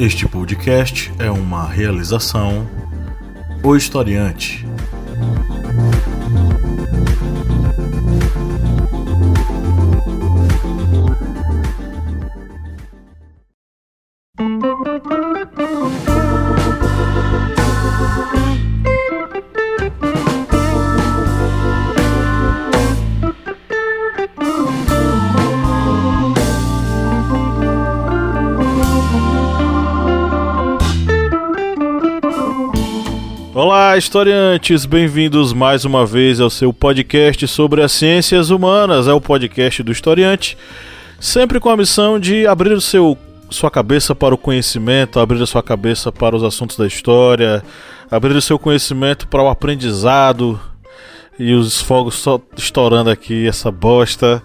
Este podcast é uma realização O Historiante. Olá, historiantes! Bem-vindos mais uma vez ao seu podcast sobre as ciências humanas. É o podcast do Historiante, sempre com a missão de abrir sua cabeça para o conhecimento, abrir a sua cabeça para os assuntos da história, abrir o seu conhecimento para o aprendizado. E os fogos só estourando aqui, essa bosta.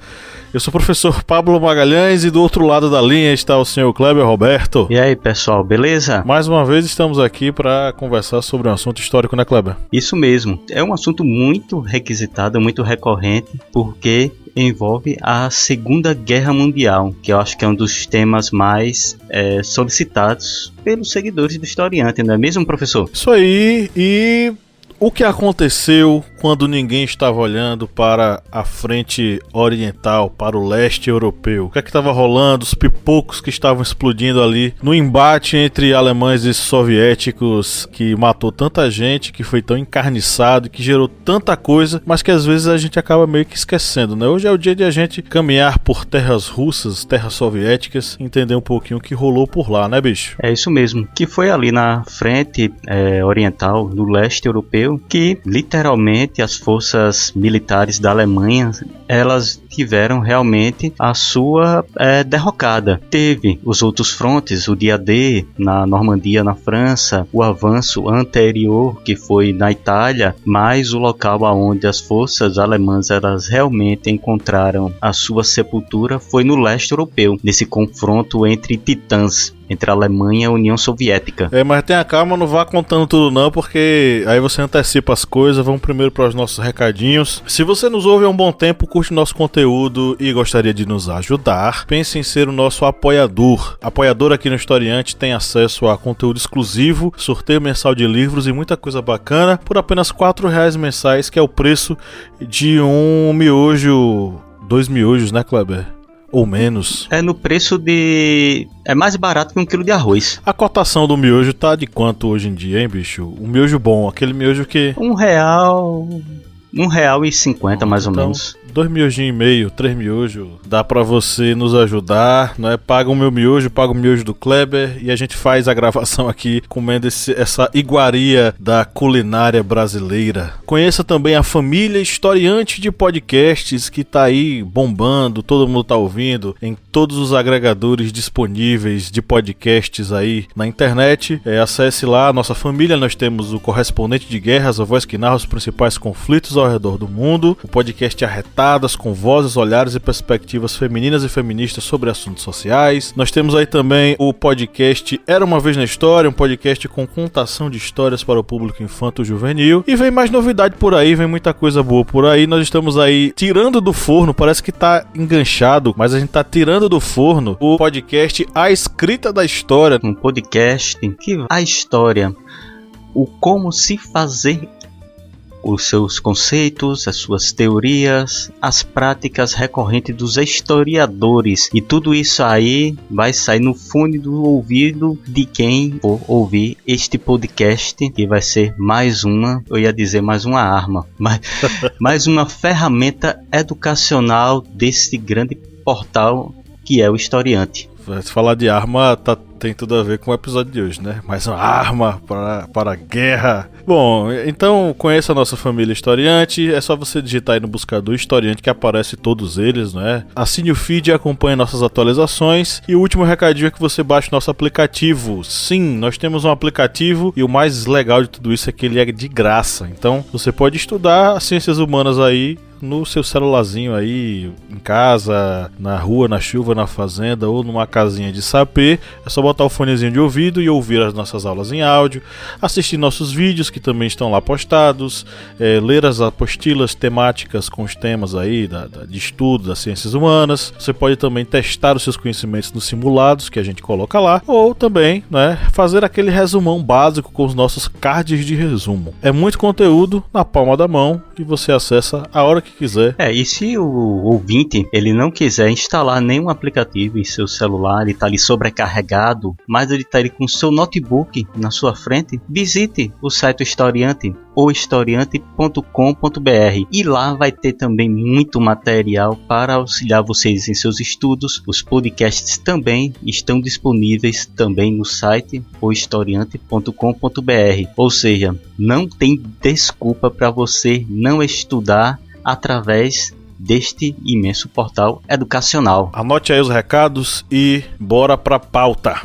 Eu sou o professor Pablo Magalhães e do outro lado da linha está o senhor Kleber Roberto. E aí, pessoal, beleza? Mais uma vez estamos aqui para conversar sobre um assunto histórico, né, Kleber? Isso mesmo. É um assunto muito requisitado, muito recorrente, porque envolve a Segunda Guerra Mundial, que eu acho que é um dos temas mais solicitados pelos seguidores do Historiante, não é mesmo, professor? Isso aí, e o que aconteceu quando ninguém estava olhando para a frente oriental, para o leste europeu? O que é que estava rolando? Os pipocos que estavam explodindo ali no embate entre alemães e soviéticos, que matou tanta gente, que foi tão encarniçado, que gerou tanta coisa, mas que às vezes a gente acaba meio que esquecendo, né? Hoje é o dia de a gente caminhar por terras russas, terras soviéticas, entender um pouquinho o que rolou por lá, né, bicho? É isso mesmo, que foi ali na frente oriental, no leste europeu, que literalmente as forças militares da Alemanha, elas tiveram realmente a sua derrocada. Teve os outros frontes, o dia D na Normandia, na França, o avanço anterior que foi na Itália, mas o local onde as forças alemãs elas realmente encontraram a sua sepultura foi no leste europeu, nesse confronto entre titãs, entre a Alemanha e a União Soviética. Mas tenha calma, não vá contando tudo não, porque aí você antecipa as coisas. Vamos primeiro para os nossos recadinhos. Se você nos ouve há um bom tempo, curte nosso conteúdo e gostaria de nos ajudar, pense em ser o nosso apoiador. Apoiador aqui no Historiante tem acesso a conteúdo exclusivo, sorteio mensal de livros e muita coisa bacana por apenas R$4 mensais, que é o preço de um miojo, 2 miojos, né, Kleber? Ou menos. É no preço de... é mais barato que 1 quilo de arroz. A cotação do miojo tá de quanto hoje em dia, hein, bicho? Um miojo bom, aquele miojo que... R$1,50 mais ou menos. 2 miojinhos e meio, 3 miojos, dá pra você nos ajudar, não é? Paga o meu miojo, paga o miojo do Kleber e a gente faz a gravação aqui comendo essa iguaria da culinária brasileira. Conheça também a família Historiante de podcasts que tá aí bombando, todo mundo tá ouvindo em todos os agregadores disponíveis de podcasts aí na internet. Acesse lá a nossa família, nós temos o Correspondente de Guerras, a voz que narra os principais conflitos ao redor do mundo, o podcast Arretado, com vozes, olhares e perspectivas femininas e feministas sobre assuntos sociais. Nós temos aí também o podcast Era Uma Vez na História, um podcast com contação de histórias para o público infanto-juvenil. E vem mais novidade por aí, vem muita coisa boa por aí. Nós estamos aí tirando do forno, parece que tá enganchado, mas a gente tá tirando do forno o podcast A Escrita da História. Um podcast que a história, o como se fazer, os seus conceitos, as suas teorias, as práticas recorrentes dos historiadores. E tudo isso aí vai sair no fone do ouvido de quem for ouvir este podcast, que vai ser mais uma arma, mas mais uma ferramenta educacional desse grande portal que é o Historiante. Se falar de arma, tem tudo a ver com o episódio de hoje, né? Mais uma arma para a guerra. Bom, então conheça a nossa família Historiante. É só você digitar aí no buscador Historiante que aparece todos eles, né? Assine o feed e acompanhe nossas atualizações. E o último recadinho é que você baixe nosso aplicativo. Sim, nós temos um aplicativo e o mais legal de tudo isso é que ele é de graça. Então você pode estudar ciências humanas aí no seu celularzinho aí, em casa, na rua, na chuva, na fazenda ou numa casinha de sapê. É só botar o fonezinho de ouvido e ouvir as nossas aulas em áudio, assistir nossos vídeos que também estão lá postados, ler as apostilas temáticas com os temas aí de estudo das ciências humanas. Você pode também testar os seus conhecimentos nos simulados que a gente coloca lá, ou também, né, fazer aquele resumão básico com os nossos cards de resumo. É muito conteúdo na palma da mão e você acessa a hora que quiser. E se o ouvinte ele não quiser instalar nenhum aplicativo em seu celular, ele está ali sobrecarregado, mas ele está ali com o seu notebook na sua frente, visite o site Historiante ou historiante.com.br e lá vai ter também muito material para auxiliar vocês em seus estudos. Os podcasts também estão disponíveis também no site ou historiante.com.br, ou seja, não tem desculpa para você não estudar através deste imenso portal educacional. Anote aí os recados e bora pra pauta.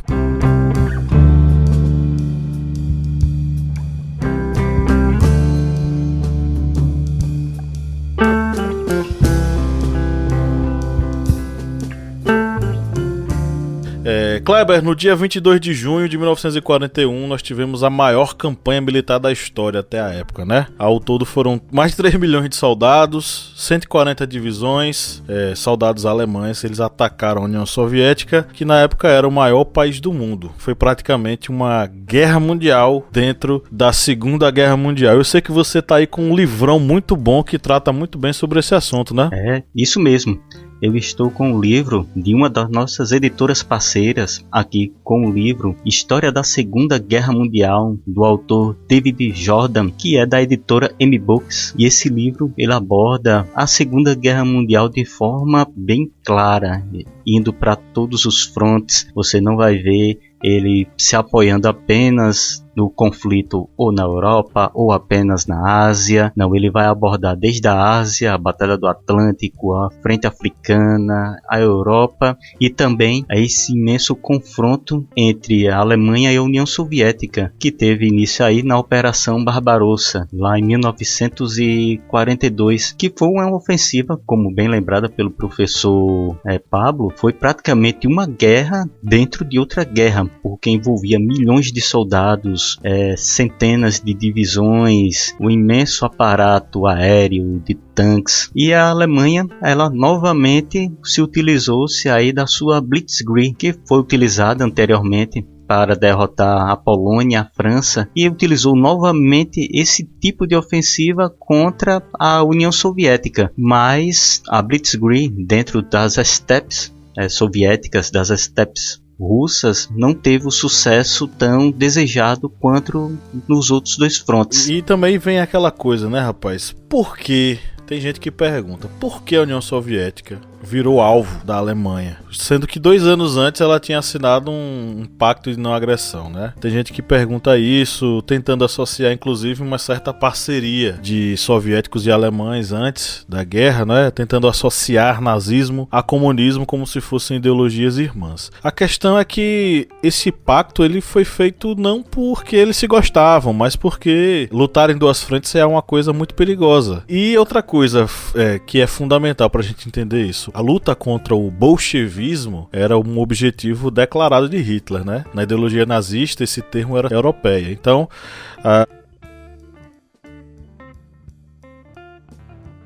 Kleber, no dia 22 de junho de 1941, nós tivemos a maior campanha militar da história até a época, né? Ao todo foram mais de 3 milhões de soldados, 140 divisões, soldados alemães, eles atacaram a União Soviética, que na época era o maior país do mundo. Foi praticamente uma guerra mundial dentro da Segunda Guerra Mundial. Eu sei que você tá aí com um livrão muito bom que trata muito bem sobre esse assunto, né? Isso mesmo. Eu estou com o livro de uma das nossas editoras parceiras, aqui com o livro História da Segunda Guerra Mundial, do autor David Jordan, que é da editora M-Books. E esse livro ele aborda a Segunda Guerra Mundial de forma bem clara, indo para todos os frontes. Você não vai ver ele se apoiando apenas no conflito ou na Europa ou apenas na Ásia. Não, ele vai abordar desde a Ásia, a Batalha do Atlântico, a Frente Africana, a Europa e também esse imenso confronto entre a Alemanha e a União Soviética, que teve início aí na Operação Barbarossa, lá em 1942, que foi uma ofensiva, como bem lembrada pelo professor Pablo, foi praticamente uma guerra dentro de outra guerra, porque envolvia milhões de soldados, centenas de divisões, um imenso aparato aéreo de tanques. E a Alemanha, ela novamente se utilizou-se aí da sua Blitzkrieg, que foi utilizada anteriormente para derrotar a Polônia, a França, e utilizou novamente esse tipo de ofensiva contra a União Soviética. Mas a Blitzkrieg, dentro das steppes soviéticas, das steppes russas, não teve o sucesso tão desejado quanto nos outros dois frontes. E também vem aquela coisa, né, rapaz? Por que? Tem gente que pergunta, por que a União Soviética virou alvo da Alemanha? Sendo que 2 anos antes ela tinha assinado um pacto de não agressão, né? Tem gente que pergunta isso, tentando associar inclusive uma certa parceria de soviéticos e alemães antes da guerra, né? Tentando associar nazismo a comunismo como se fossem ideologias irmãs. A questão é que esse pacto ele foi feito não porque eles se gostavam, mas porque lutar em 2 frentes é uma coisa muito perigosa. E outra coisa que é fundamental pra gente entender isso, a luta contra o bolchevismo era um objetivo declarado de Hitler, né? Na ideologia nazista esse termo era europeia. Então,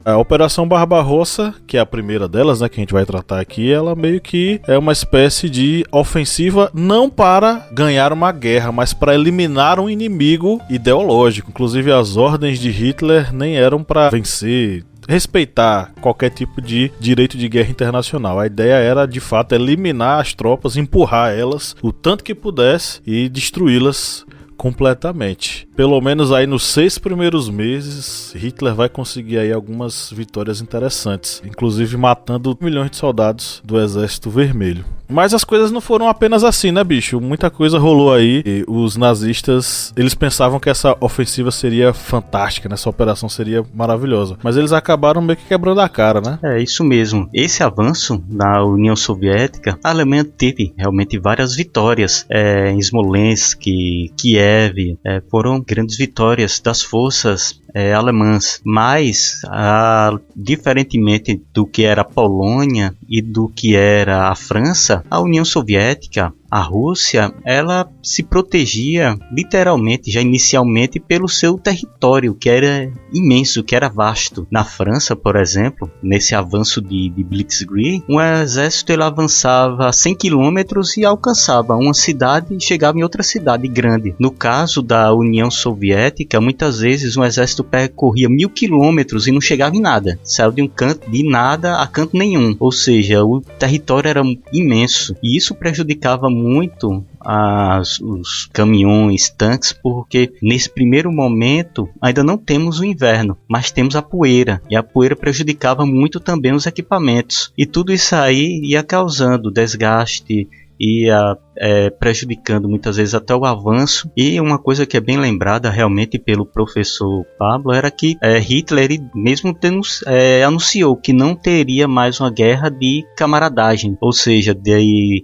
a Operação Barbarossa, que é a primeira delas, né, que a gente vai tratar aqui, ela meio que é uma espécie de ofensiva não para ganhar uma guerra, mas para eliminar um inimigo ideológico. Inclusive as ordens de Hitler nem eram para vencer, respeitar qualquer tipo de direito de guerra internacional. A ideia era, de fato, eliminar as tropas, empurrar elas o tanto que pudesse e destruí-las completamente. Pelo menos aí nos 6 primeiros meses, Hitler vai conseguir aí algumas vitórias interessantes, inclusive matando milhões de soldados do Exército Vermelho. Mas as coisas não foram apenas assim, né, bicho? Muita coisa rolou aí. E os nazistas, eles pensavam que essa ofensiva seria fantástica, né? Essa operação seria maravilhosa. Mas eles acabaram meio que quebrando a cara, né? É isso mesmo. Esse avanço na União Soviética, a Alemanha teve realmente várias vitórias. Em Smolensk, Kiev, foram grandes vitórias das forças alemãs, mas diferentemente do que era a Polônia e do que era a França, a União Soviética, a Rússia, ela se protegia literalmente, já inicialmente, pelo seu território, que era imenso, que era vasto. Na França, por exemplo, nesse avanço de Blitzkrieg, um exército ele avançava 100 quilômetros e alcançava uma cidade e chegava em outra cidade grande. No caso da União Soviética, muitas vezes um exército percorria 1000 quilômetros e não chegava em nada. Saiu de um canto de nada a canto nenhum. Ou seja, o território era imenso e isso prejudicava muito os caminhões, tanques, porque nesse primeiro momento ainda não temos o inverno, mas temos a poeira, e a poeira prejudicava muito também os equipamentos, e tudo isso aí ia causando desgaste, ia prejudicando muitas vezes até o avanço. E uma coisa que é bem lembrada realmente pelo professor Pablo era que Hitler ele mesmo anunciou que não teria mais uma guerra de camaradagem, ou seja,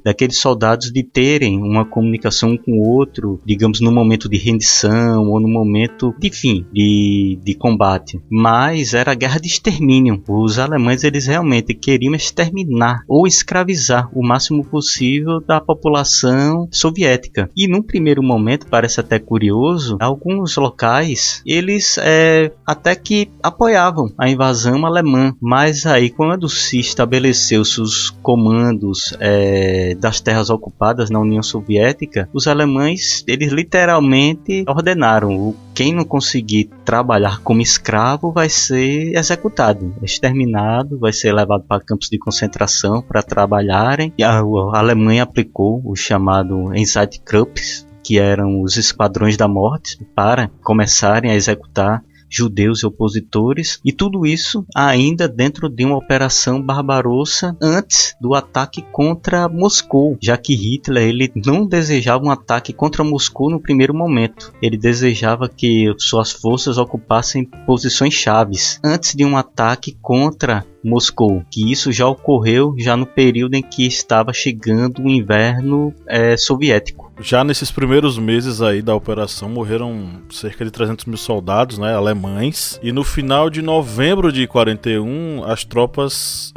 daqueles soldados de terem uma comunicação um com o outro, digamos no momento de rendição ou no momento de fim de combate, mas era a guerra de extermínio. Os alemães eles realmente queriam exterminar ou escravizar o máximo possível da população soviética. E num primeiro momento, parece até curioso, alguns locais eles até que apoiavam a invasão alemã, mas aí quando se estabeleceu os comandos das terras ocupadas na União Soviética, os alemães eles literalmente ordenaram: quem não conseguir trabalhar como escravo vai ser executado, exterminado, vai ser levado para campos de concentração para trabalharem. E a Alemanha aplicou o chamado Einsatzgruppen, que eram os esquadrões da morte, para começarem a executar judeus e opositores, e tudo isso ainda dentro de uma operação Barbarossa antes do ataque contra Moscou, já que Hitler ele não desejava um ataque contra Moscou no primeiro momento. Ele desejava que suas forças ocupassem posições chaves antes de um ataque contra Moscou, que isso já ocorreu já no período em que estava chegando o inverno soviético. Já nesses primeiros meses aí da operação morreram cerca de 300 mil soldados, né, alemães, e no final de novembro de 41 as tropas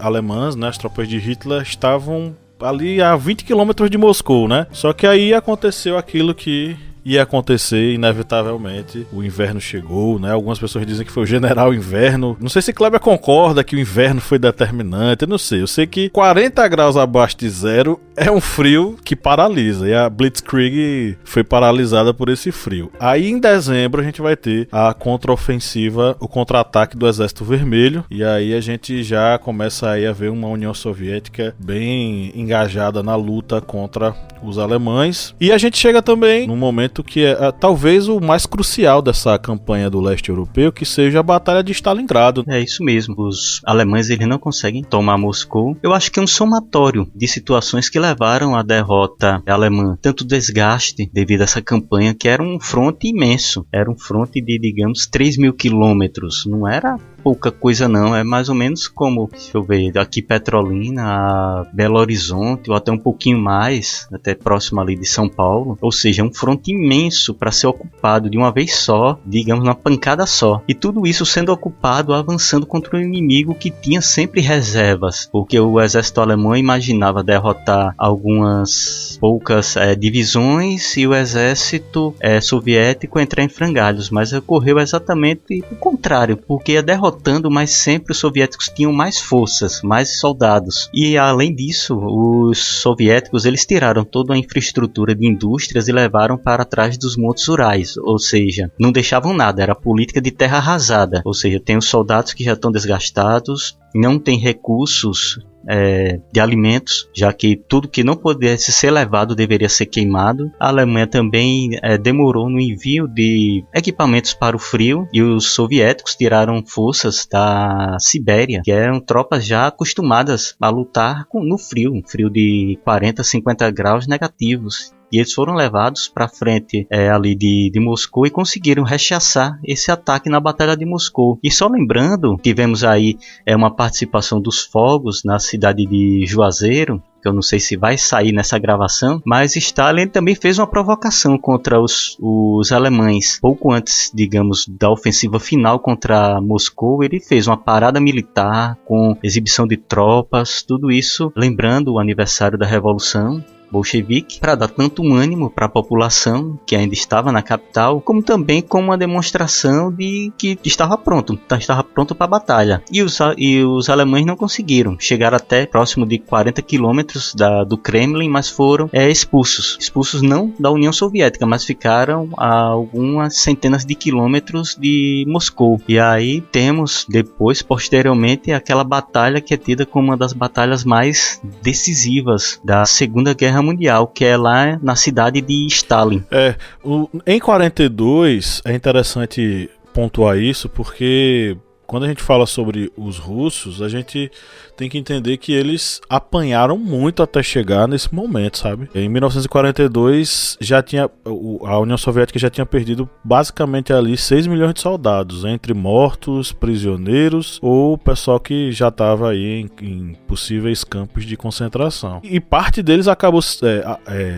alemãs, né, as tropas de Hitler estavam ali a 20 quilômetros de Moscou, né? Só que aí aconteceu aquilo que ia acontecer inevitavelmente. O inverno chegou, né? Algumas pessoas dizem que foi o general inverno. Não sei se Kleber concorda que o inverno foi determinante, eu não sei. Eu sei que 40 graus abaixo de zero é um frio que paralisa, e a Blitzkrieg foi paralisada por esse frio. Aí em dezembro a gente vai ter a contraofensiva, o contra-ataque do Exército Vermelho, e aí a gente já começa aí a ver uma União Soviética bem engajada na luta contra os alemães. E a gente chega também num momento que é talvez o mais crucial dessa campanha do leste europeu, que seja a Batalha de Stalingrado. É isso mesmo, os alemães eles não conseguem tomar Moscou. Eu acho que é um somatório de situações que levaram à derrota alemã, tanto desgaste devido a essa campanha, que era um fronte imenso, era um fronte de, digamos, 3.000 quilômetros, não era pouca coisa não, é mais ou menos como, deixa eu ver, aqui Petrolina, a Belo Horizonte, ou até um pouquinho mais, até próximo ali de São Paulo, ou seja, um fronte imenso para ser ocupado de uma vez só, digamos, numa pancada só, e tudo isso sendo ocupado, avançando contra um inimigo que tinha sempre reservas, porque o exército alemão imaginava derrotar algumas poucas divisões e o exército soviético entrar em frangalhos, mas ocorreu exatamente o contrário, porque a derrotando, mas sempre os soviéticos tinham mais forças, mais soldados. E além disso, os soviéticos eles tiraram toda a infraestrutura de indústrias e levaram para trás dos montes Urais, ou seja, não deixavam nada, era política de terra arrasada, ou seja, tem os soldados que já estão desgastados, não tem recursos de alimentos, já que tudo que não pudesse ser levado deveria ser queimado. A Alemanha também demorou no envio de equipamentos para o frio, e os soviéticos tiraram forças da Sibéria, que eram tropas já acostumadas a lutar no frio, um frio de 40, 50 graus negativos. e eles foram levados para frente ali de Moscou e conseguiram rechaçar esse ataque na Batalha de Moscou. E só lembrando, tivemos aí uma participação dos fogos na cidade de Juazeiro, que eu não sei se vai sair nessa gravação, mas Stalin também fez uma provocação contra os alemães. Pouco antes, digamos, da ofensiva final contra Moscou, ele fez uma parada militar com exibição de tropas, tudo isso lembrando o aniversário da Revolução bolchevique, para dar tanto ânimo para a população que ainda estava na capital, como também como uma demonstração de que estava pronto para a batalha. E os alemães não conseguiram, chegaram até próximo de 40 quilômetros do Kremlin, mas foram expulsos não da União Soviética, mas ficaram a algumas centenas de quilômetros de Moscou. E aí temos depois, posteriormente, aquela batalha que é tida como uma das batalhas mais decisivas da Segunda Guerra Mundial, que é lá na cidade de Stalin. Em 42 é interessante pontuar isso, porque quando a gente fala sobre os russos, a gente tem que entender que eles apanharam muito até chegar nesse momento, sabe? Em 1942 a União Soviética já tinha perdido basicamente ali 6 milhões de soldados, entre mortos, prisioneiros ou pessoal que já estava aí em possíveis campos de concentração. E parte deles acabou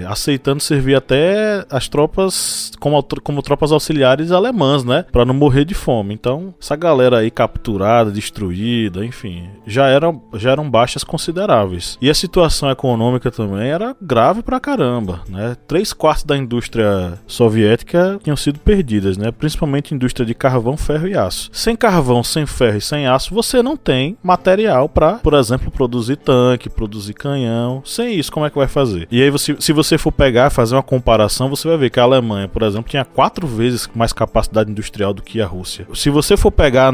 aceitando servir até as tropas como tropas auxiliares alemãs, né? Para não morrer de fome. Então, essa galera aí capturada, destruída, enfim, já eram baixas consideráveis. E a situação econômica também era grave pra caramba, né? 3/4 da indústria soviética tinham sido perdidas, né? Principalmente indústria de carvão, ferro e aço. Sem carvão, sem ferro e sem aço, você não tem material para, por exemplo, produzir tanque, produzir canhão. Sem isso, como é que vai fazer? E aí, se você for pegar, fazer uma comparação, você vai ver que a Alemanha, por exemplo, tinha 4 vezes mais capacidade industrial do que a Rússia. Se você for pegar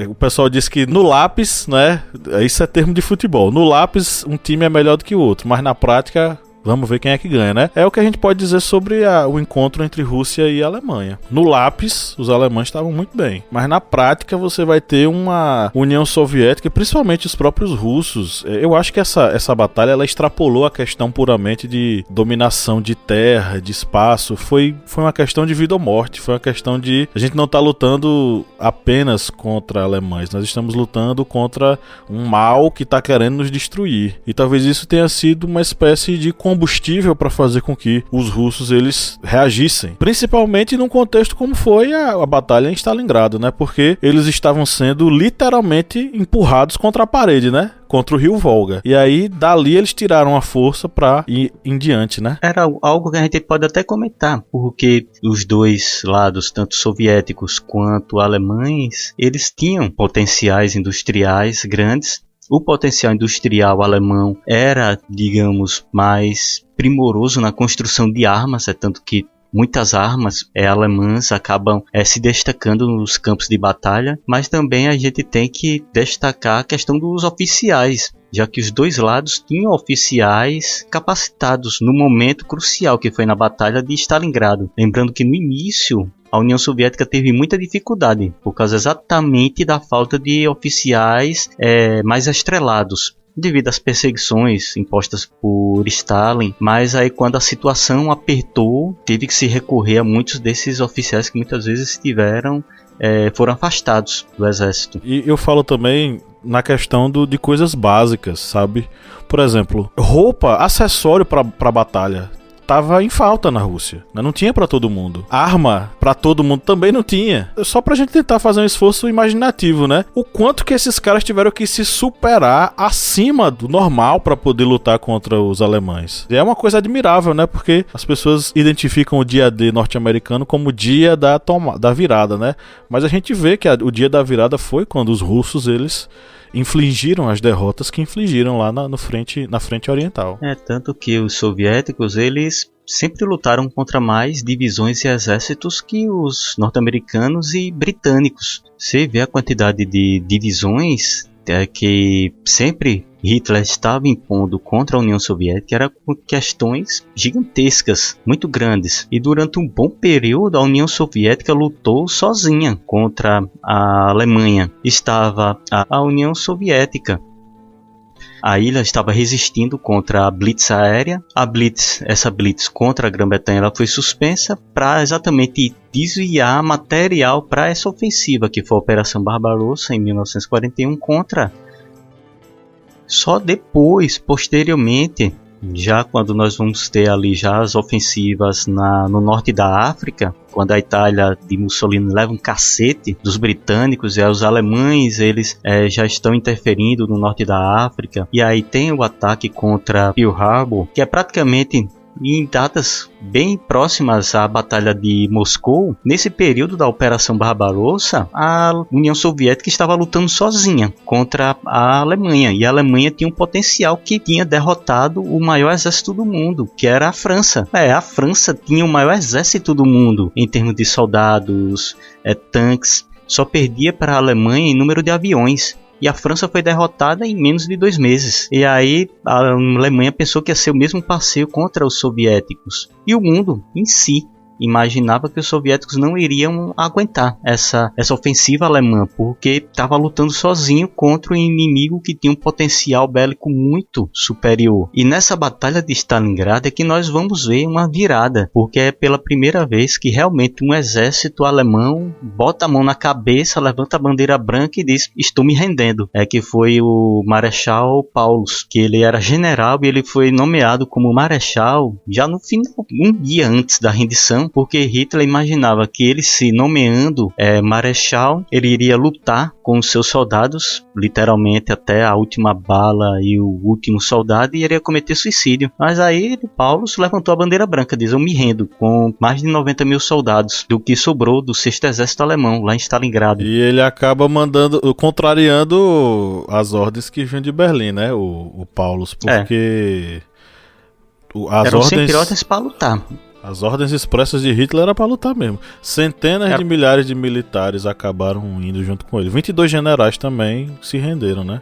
o pessoal diz que no lápis, né? Isso é termo de futebol. No lápis, um time é melhor do que o outro, mas na prática, vamos ver quem é que ganha, né? É o que a gente pode dizer sobre o encontro entre Rússia e Alemanha. No lápis, os alemães estavam muito bem. Mas na prática, você vai ter uma União Soviética e principalmente os próprios russos. Eu acho que essa batalha, ela extrapolou a questão puramente de dominação de terra, de espaço. Foi uma questão de vida ou morte. Foi uma questão de... A gente não está lutando apenas contra alemães. Nós estamos lutando contra um mal que está querendo nos destruir. E talvez isso tenha sido uma espécie de combustível para fazer com que os russos eles reagissem, principalmente num contexto como foi a batalha em Stalingrado, né? Porque eles estavam sendo literalmente empurrados contra a parede, né? Contra o rio Volga. E aí, dali, eles tiraram a força pra ir em diante, né? Era algo que a gente pode até comentar, porque os dois lados, tanto soviéticos quanto alemães, eles tinham potenciais industriais grandes. O potencial industrial alemão era, digamos, mais primoroso na construção de armas, tanto que muitas armas alemãs acabam se destacando nos campos de batalha, mas também a gente tem que destacar a questão dos oficiais, já que os dois lados tinham oficiais capacitados no momento crucial que foi na Batalha de Stalingrado. Lembrando que no início a União Soviética teve muita dificuldade, por causa exatamente da falta de oficiais mais estrelados, devido às perseguições impostas por Stalin. Mas aí, quando a situação apertou, teve que se recorrer a muitos desses oficiais que muitas vezes foram afastados do exército. E eu falo também na questão de coisas básicas, sabe? Por exemplo, roupa, acessório para batalha. Tava em falta na Rússia, né? Não tinha pra todo mundo. Arma pra todo mundo também não tinha. Só pra gente tentar fazer um esforço imaginativo, né? O quanto que esses caras tiveram que se superar acima do normal pra poder lutar contra os alemães. E é uma coisa admirável, né? Porque as pessoas identificam o dia D norte-americano como o dia da virada, né? Mas a gente vê que o dia da virada foi quando os russos, eles infligiram as derrotas que infligiram lá na frente oriental. Tanto que os soviéticos, eles sempre lutaram contra mais divisões e exércitos que os norte-americanos e britânicos. Você vê a quantidade de divisões que sempre Hitler estava impondo contra a União Soviética, era com questões gigantescas, muito grandes. E durante um bom período a União Soviética lutou sozinha contra a Alemanha. Estava a União Soviética A ilha estava resistindo contra a Blitz aérea. Essa Blitz contra a Grã-Bretanha, ela foi suspensa para exatamente desviar material para essa ofensiva, que foi a Operação Barbarossa em 1941 contra. Só depois, posteriormente, já quando nós vamos ter ali já as ofensivas no norte da África, quando a Itália de Mussolini leva um cacete dos britânicos, e os alemães eles já estão interferindo no norte da África, e aí tem o ataque contra Pearl Harbor, que é praticamente em datas bem próximas à Batalha de Moscou. Nesse período da Operação Barbarossa, a União Soviética estava lutando sozinha contra a Alemanha, e a Alemanha tinha um potencial que tinha derrotado o maior exército do mundo, que era a França. A França tinha o maior exército do mundo em termos de soldados, tanques, só perdia para a Alemanha em número de aviões. E a França foi derrotada em menos de 2 meses. E aí a Alemanha pensou que ia ser o mesmo passeio contra os soviéticos. E o mundo em si imaginava que os soviéticos não iriam aguentar essa ofensiva alemã, porque estava lutando sozinho contra um inimigo que tinha um potencial bélico muito superior. E nessa batalha de Stalingrado é que nós vamos ver uma virada, porque é pela primeira vez que realmente um exército alemão bota a mão na cabeça, levanta a bandeira branca e diz: estou me rendendo. Que foi o Marechal Paulus, que ele era general e ele foi nomeado como marechal já no final, um dia antes da rendição, porque Hitler imaginava que ele, se nomeando marechal, ele iria lutar com os seus soldados, literalmente até a última bala e o último soldado, e iria cometer suicídio. Mas aí Paulus levantou a bandeira branca, diz: eu me rendo, com mais de 90 mil soldados do que sobrou do 6º Exército Alemão lá em Stalingrado. E ele acaba contrariando as ordens que vinham de Berlim, né, o Paulus, porque eram sempre ordens para lutar. As ordens expressas de Hitler era para lutar mesmo. Centenas de milhares de militares acabaram indo junto com ele. 22 generais também se renderam, né?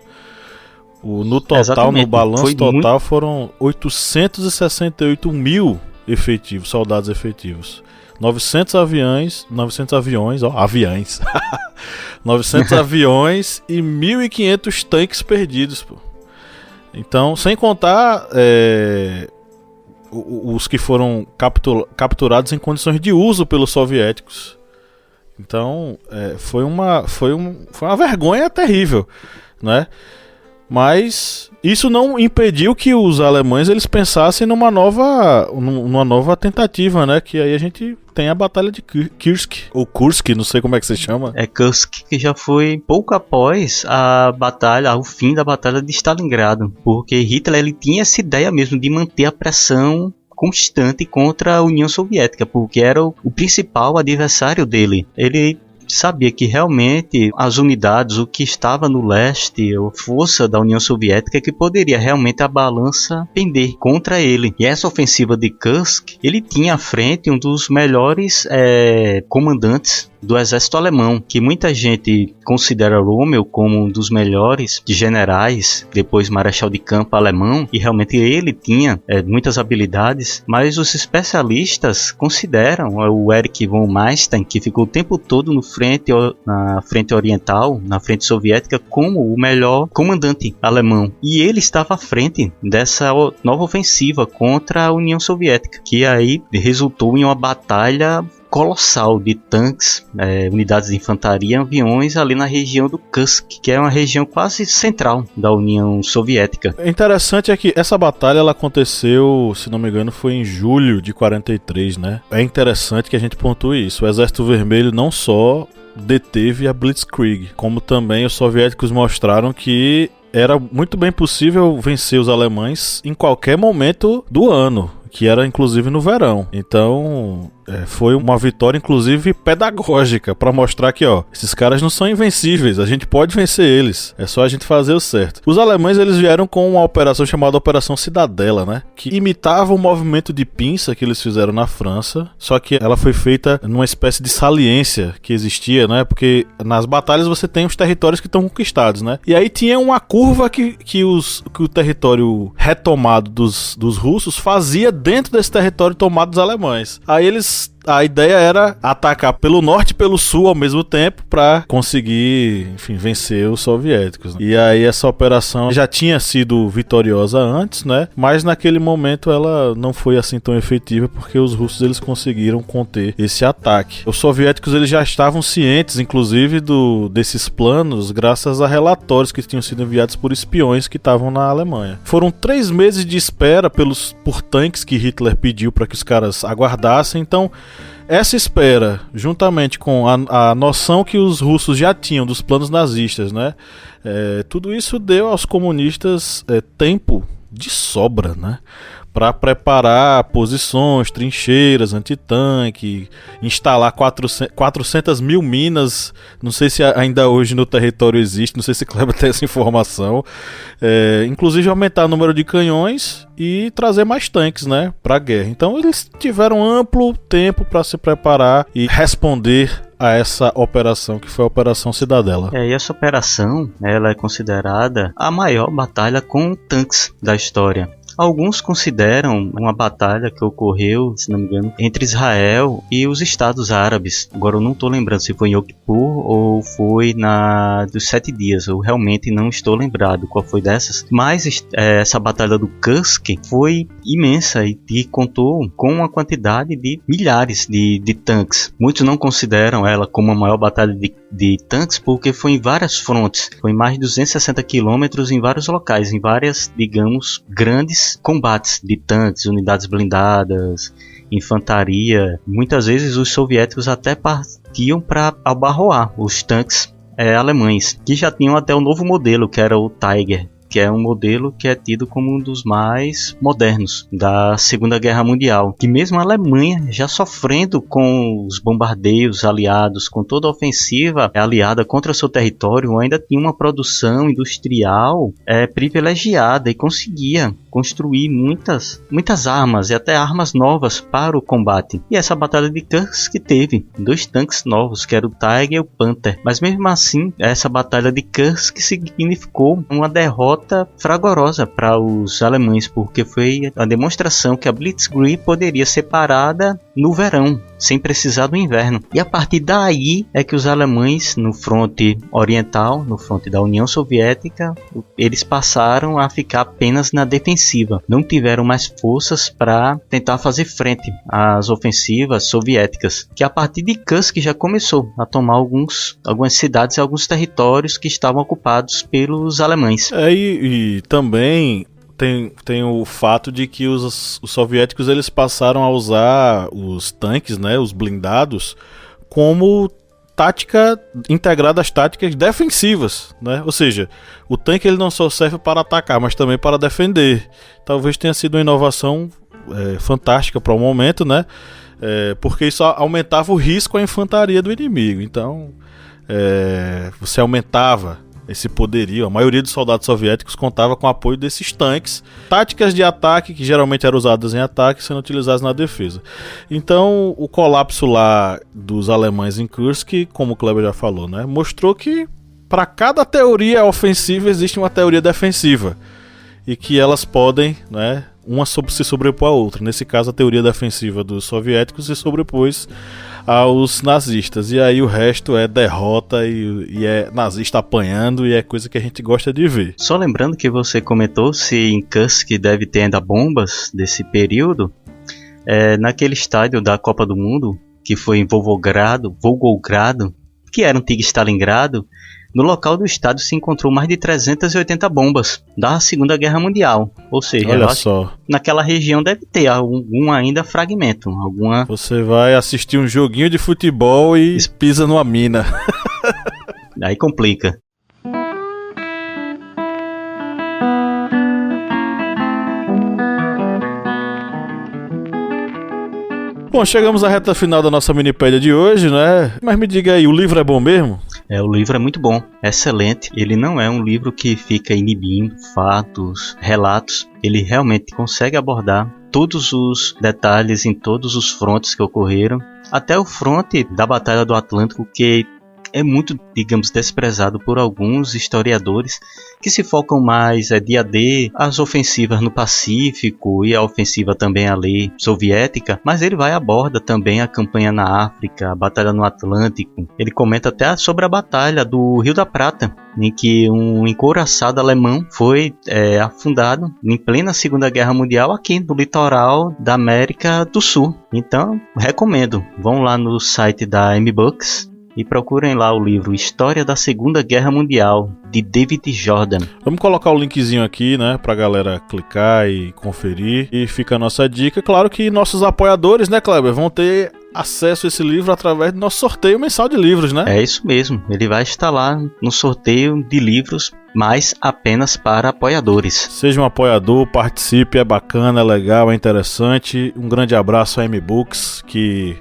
No total, no balanço total, foram 868 mil efetivos, soldados efetivos. 900 aviões, 900 aviões e 1.500 tanques perdidos, pô. Então, sem contar os que foram capturados em condições de uso pelos soviéticos. Então, foi uma vergonha terrível, né? Mas isso não impediu que os alemães eles pensassem numa nova tentativa, né? Que aí a gente tem a Batalha de Kursk, ou Kursk, não sei como é que se chama. Kursk, que já foi pouco após o fim da Batalha de Stalingrado, porque Hitler ele tinha essa ideia mesmo de manter a pressão constante contra a União Soviética, porque era o principal adversário dele. Ele sabia que realmente as unidades, o que estava no leste, a força da União Soviética, que poderia realmente a balança pender contra ele. E essa ofensiva de Kursk, ele tinha à frente um dos melhores comandantes do exército alemão, que muita gente considera Rommel como um dos melhores generais, depois marechal de campo alemão, e realmente ele tinha muitas habilidades, mas os especialistas consideram o Erich von Manstein, que ficou o tempo todo na frente oriental, na frente soviética, como o melhor comandante alemão, e ele estava à frente dessa nova ofensiva contra a União Soviética, que aí resultou em uma batalha colossal de tanques, unidades de infantaria e aviões ali na região do Kursk, que é uma região quase central da União Soviética. O interessante é que essa batalha ela aconteceu, se não me engano, foi em julho de 43, né? É interessante que a gente pontue isso. O Exército Vermelho não só deteve a Blitzkrieg, como também os soviéticos mostraram que era muito bem possível vencer os alemães em qualquer momento do ano, que era inclusive no verão. Então foi uma vitória inclusive pedagógica para mostrar que esses caras não são invencíveis, a gente pode vencer eles, é só a gente fazer o certo. Os alemães eles vieram com uma operação chamada Operação Cidadela, né, que imitava o movimento de pinça que eles fizeram na França, só que ela foi feita numa espécie de saliência que existia, né, porque nas batalhas você tem os territórios que estão conquistados, né, e aí tinha uma curva que o território retomado dos russos fazia dentro desse território tomado dos alemães. Aí eles a ideia era atacar pelo norte e pelo sul ao mesmo tempo para conseguir, enfim, vencer os soviéticos, né? E aí essa operação já tinha sido vitoriosa antes, né? Mas naquele momento ela não foi assim tão efetiva porque os russos eles conseguiram conter esse ataque. Os soviéticos eles já estavam cientes, inclusive, desses planos graças a relatórios que tinham sido enviados por espiões que estavam na Alemanha. Foram 3 meses de espera por tanques que Hitler pediu para que os caras aguardassem. Então essa espera, juntamente com a noção que os russos já tinham dos planos nazistas, né? Tudo isso deu aos comunistas tempo de sobra, né? Para preparar posições, trincheiras, antitanque, instalar 400 mil minas, não sei se ainda hoje no território existe, não sei se Kleber tem essa informação, inclusive aumentar o número de canhões e trazer mais tanques, né, para a guerra. Então eles tiveram amplo tempo para se preparar e responder a essa operação, que foi a Operação Cidadela. E essa operação, ela é considerada a maior batalha com tanques da história. Alguns consideram uma batalha que ocorreu, se não me engano, entre Israel e os Estados Árabes. Agora eu não estou lembrando se foi em Yom Kippur ou foi dos 7 dias. Eu realmente não estou lembrado qual foi dessas. Mas essa batalha do Kursk foi imensa e contou com uma quantidade de milhares de tanques. Muitos não consideram ela como a maior batalha de tanques porque foi em várias frontes. Foi em mais de 260 quilômetros em vários locais, em várias, digamos, grandes combates de tanques, unidades blindadas, infantaria. Muitas vezes os soviéticos até partiam para abarroar os tanques alemães, que já tinham até o novo modelo, que era o Tiger, que é um modelo que é tido como um dos mais modernos da Segunda Guerra Mundial, que mesmo a Alemanha já sofrendo com os bombardeios aliados, com toda a ofensiva aliada contra o seu território, ainda tinha uma produção industrial privilegiada e conseguia construir muitas armas e até armas novas para o combate. E essa batalha de Kursk teve 2 tanques novos, que era o Tiger e o Panther. Mas mesmo assim, essa batalha de Kursk significou uma derrota fragorosa para os alemães, porque foi a demonstração que a Blitzkrieg poderia ser parada no verão, sem precisar do inverno. E a partir daí é que os alemães, no fronte oriental, no fronte da União Soviética, eles passaram a ficar apenas na defensiva. Não tiveram mais forças para tentar fazer frente às ofensivas soviéticas, que a partir de Kursk já começou a tomar algumas cidades e alguns territórios que estavam ocupados pelos alemães. E também tem o fato de que os soviéticos eles passaram a usar os tanques, né, os blindados, como tática integrada às táticas defensivas, né? Ou seja, o tanque ele não só serve para atacar, mas também para defender. Talvez tenha sido uma inovação fantástica para o momento, né? Porque isso aumentava o risco à infantaria do inimigo. Então, você aumentava esse poderio. A maioria dos soldados soviéticos contava com o apoio desses tanques. Táticas de ataque, que geralmente eram usadas em ataque, sendo utilizadas na defesa. Então, o colapso lá dos alemães em Kursk, como o Kleber já falou, né, mostrou que para cada teoria ofensiva existe uma teoria defensiva. E que elas podem, né, uma se sobrepor à outra. Nesse caso, a teoria defensiva dos soviéticos se sobrepôs aos nazistas. E aí o resto é derrota e é nazista apanhando, e é coisa que a gente gosta de ver. Só lembrando que você comentou se em Kursk deve ter ainda bombas desse período. Naquele estádio da Copa do Mundo, que foi em Volgogrado, que era um antigo Stalingrado, no local do estádio se encontrou mais de 380 bombas da Segunda Guerra Mundial. Ou seja, olha só, naquela região deve ter algum ainda fragmento. Você vai assistir um joguinho de futebol e pisa numa mina. Aí complica. Bom, chegamos à reta final da nossa minipédia de hoje, né? Mas me diga aí, o livro é bom mesmo? O livro é muito bom, excelente. Ele não é um livro que fica inibindo fatos, relatos. Ele realmente consegue abordar todos os detalhes em todos os frontes que ocorreram. Até o fronte da Batalha do Atlântico, que é muito, digamos, desprezado por alguns historiadores que se focam mais dia a dia, as ofensivas no Pacífico e a ofensiva também ali soviética, mas ele aborda também a campanha na África, a batalha no Atlântico. Ele comenta até sobre a batalha do Rio da Prata, em que um encouraçado alemão foi afundado em plena Segunda Guerra Mundial aqui no litoral da América do Sul. Então, recomendo. Vão lá no site da M-Books e procurem lá o livro História da Segunda Guerra Mundial, de David Jordan. Vamos colocar o linkzinho aqui, né, pra galera clicar e conferir. E fica a nossa dica. Claro que nossos apoiadores, né, Kleber, vão ter acesso a esse livro através do nosso sorteio mensal de livros, né? É isso mesmo. Ele vai estar lá no sorteio de livros, mas apenas para apoiadores. Seja um apoiador, participe, é bacana, é legal, é interessante. Um grande abraço à M-Books, que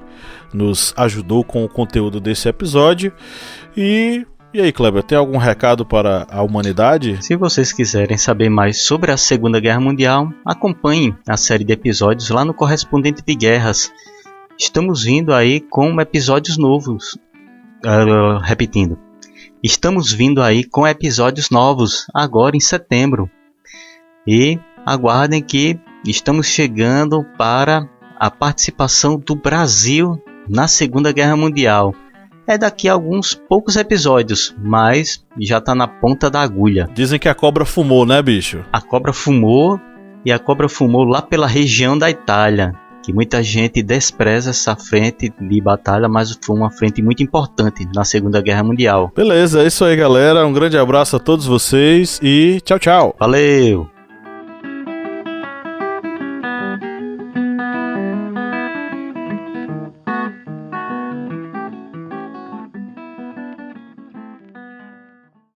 nos ajudou com o conteúdo desse episódio. E aí, Kleber, tem algum recado para a humanidade? Se vocês quiserem saber mais sobre a Segunda Guerra Mundial, acompanhem a série de episódios lá no Correspondente de Guerras. Estamos vindo aí com episódios novos. Repetindo. Estamos vindo aí com episódios novos, agora em setembro. E aguardem que estamos chegando para a participação do Brasil na Segunda Guerra Mundial. É daqui a alguns poucos episódios, mas já está na ponta da agulha. Dizem que a cobra fumou, né, bicho? A cobra fumou, e a cobra fumou lá pela região da Itália, que muita gente despreza essa frente de batalha, mas foi uma frente muito importante na Segunda Guerra Mundial. Beleza, é isso aí, galera. Um grande abraço a todos vocês e tchau, tchau. Valeu!